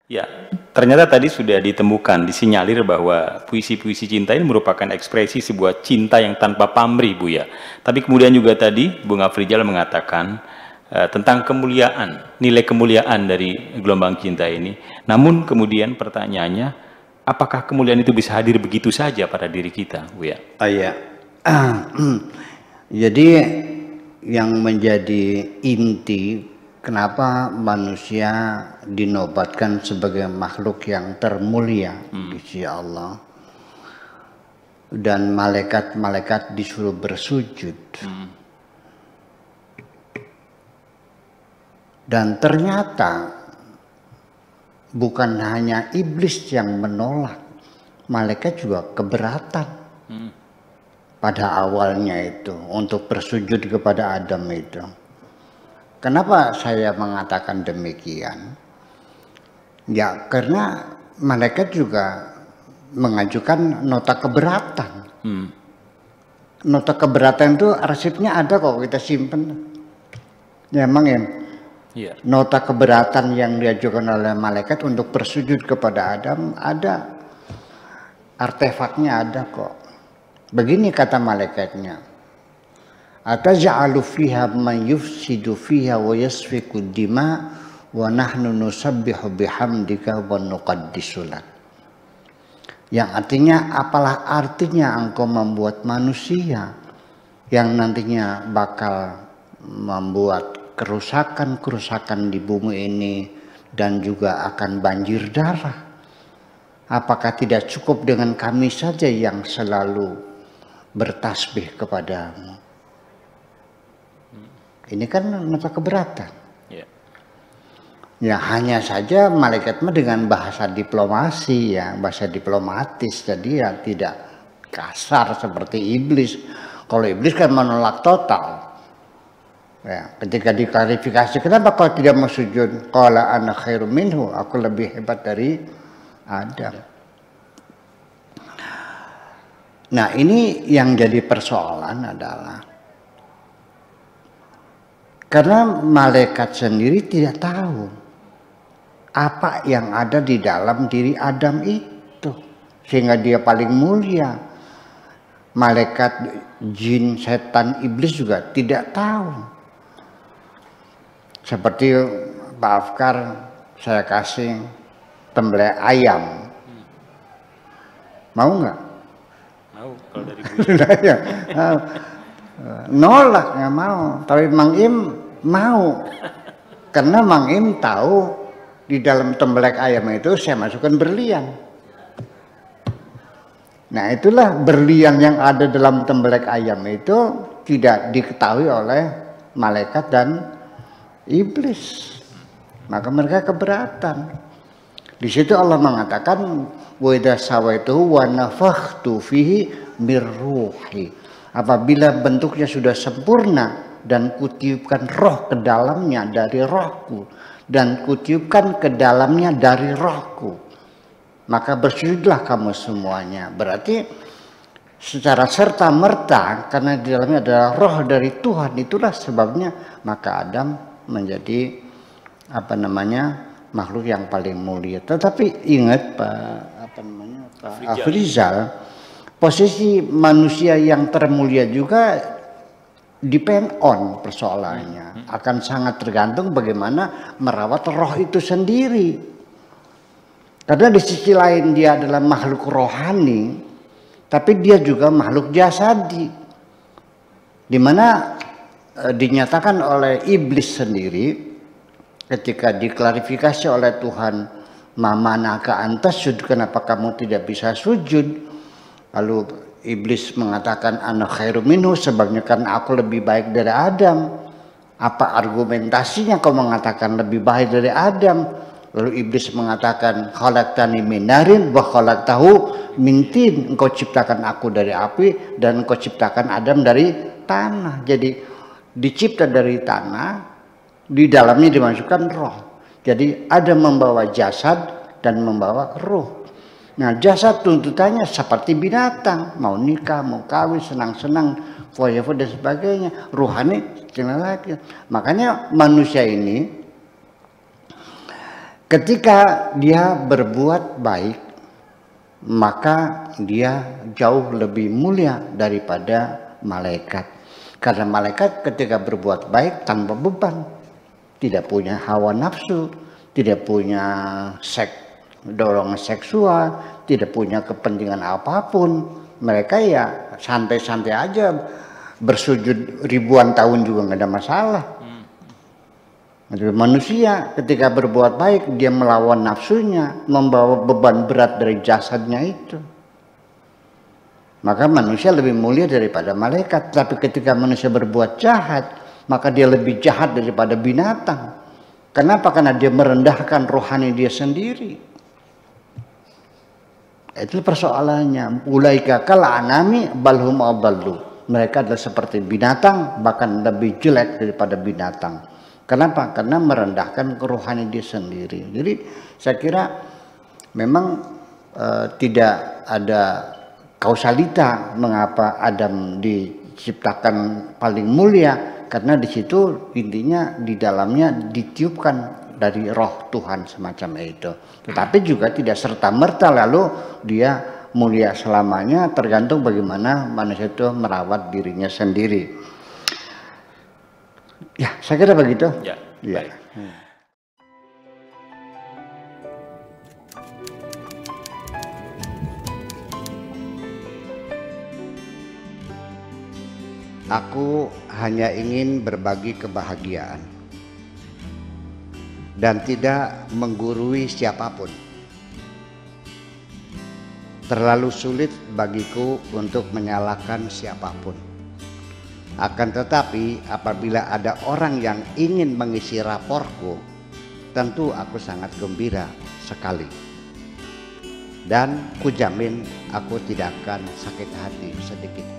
Ya, ternyata tadi sudah ditemukan, disinyalir bahwa puisi-puisi cinta ini merupakan ekspresi sebuah cinta yang tanpa pamrih, Bu ya. Tapi kemudian juga tadi Bung Afrizal mengatakan tentang kemuliaan, nilai kemuliaan dari gelombang cinta ini. Namun kemudian pertanyaannya, apakah kemuliaan itu bisa hadir begitu saja pada diri kita, Bu ya? Iya. Jadi yang menjadi inti kenapa manusia dinobatkan sebagai makhluk yang termulia di sisi Allah dan malaikat-malaikat disuruh bersujud. Dan ternyata bukan hanya iblis yang menolak, malaikat juga keberatan. Pada awalnya itu untuk bersujud kepada Adam itu. Kenapa saya mengatakan demikian? Ya karena malaikat juga mengajukan nota keberatan. Nota keberatan itu arsipnya ada kok, kita simpen. Ya emang ya. Iya. Nota keberatan yang diajukan oleh malaikat untuk bersujud kepada Adam ada, artefaknya ada kok. Begini kata malaikatnya, ataj'alu fiha man yufsidu fiha wa yasfiku dima wa nahnu nusabbihu bihamdika wa nuqaddisu lak. Yang artinya, apalah artinya engkau membuat manusia yang nantinya bakal membuat kerusakan-kerusakan di bumi ini dan juga akan banjir darah. Apakah tidak cukup dengan kami saja yang selalu bertasbih kepadamu? Ini kan nota keberatan. Ya hanya saja malaikat mah dengan bahasa diplomasi ya, bahasa diplomatis, jadi ya tidak kasar seperti iblis. Kalau iblis kan menolak total. Ya, ketika diklarifikasi, kenapa kau tidak mau sujud? Qala ana khairum minhu, aku lebih hebat dari Adam. Nah ini yang jadi persoalan adalah karena malaikat sendiri tidak tahu apa yang ada di dalam diri Adam itu, sehingga dia paling mulia. Malaikat, jin, setan, iblis juga tidak tahu. Seperti Pak Afkar, saya kasih tembelai ayam, mau nggak? Mau, kalau dari Nolak, nggak mau. Tapi Mang Im mau, karena Mang Im tahu di dalam tembelek ayam itu saya masukkan berlian. Nah itulah berlian yang ada dalam tembelek ayam itu tidak diketahui oleh malaikat dan iblis, maka mereka keberatan. Di situ Allah mengatakan wa idza sawaituhu wa nafakhtu fihi mir ruhi. Apabila bentuknya sudah sempurna dan kutiupkan roh ke dalamnya dari rohku dan kutiupkan ke dalamnya dari rohku, maka bersujudlah kamu semuanya. Berarti secara serta merta karena di dalamnya adalah roh dari Tuhan, itulah sebabnya maka Adam menjadi makhluk yang paling mulia. Tetapi ingat Pak Afrizal, posisi manusia yang termulia juga depend on persoalannya. Akan sangat tergantung bagaimana merawat roh itu sendiri. Karena di sisi lain dia adalah makhluk rohani, tapi dia juga makhluk jasadi. Dimana dinyatakan oleh iblis sendiri ketika diklarifikasi oleh Tuhan, mamanaka antas sujud, kenapa kamu tidak bisa sujud? Lalu iblis mengatakan ana khairum minhu, sebabnya karena aku lebih baik dari Adam. Apa argumentasinya kau mengatakan lebih baik dari Adam? Lalu iblis mengatakan khalaqtani min narin wa khalaqtahu min tin, engkau ciptakan aku dari api dan engkau ciptakan Adam dari tanah. Jadi dicipta dari tanah, di dalamnya dimasukkan roh. Jadi ada membawa jasad dan membawa roh. Nah jasad tuntutannya seperti binatang, mau nikah, mau kawin, senang-senang, foya-foya dan sebagainya. Ruhani tinggal lagi. Makanya manusia ini Ketika dia berbuat baik, maka dia jauh lebih mulia daripada malaikat. Karena malaikat ketika berbuat baik tanpa beban, tidak punya hawa nafsu, tidak punya dorongan seksual, tidak punya kepentingan apapun. Mereka ya santai-santai aja, bersujud ribuan tahun juga nggak ada masalah. Manusia ketika berbuat baik, dia melawan nafsunya, membawa beban berat dari jasadnya itu. Maka manusia lebih mulia daripada malaikat. Tapi ketika manusia berbuat jahat, maka dia lebih jahat daripada binatang. Kenapa? Karena dia merendahkan rohani dia sendiri. Itu persoalannya. Ulaika kal anami balhum adallu. Mereka adalah seperti binatang, bahkan lebih jelek daripada binatang. Kenapa? Karena merendahkan rohani dia sendiri. Jadi saya kira memang tidak ada kausalita mengapa Adam diciptakan paling mulia, karena di situ intinya di dalamnya ditiupkan dari roh Tuhan semacam itu. Tetapi juga tidak serta-merta lalu dia mulia selamanya, tergantung bagaimana manusia itu merawat dirinya sendiri. Ya, saya kira begitu. Ya, ya. baik. Aku hanya ingin berbagi kebahagiaan dan tidak menggurui siapapun. Terlalu sulit bagiku untuk menyalahkan siapapun. Akan tetapi apabila ada orang yang ingin mengisi raporku, tentu aku sangat gembira sekali. Dan kujamin aku tidak akan sakit hati sedikit.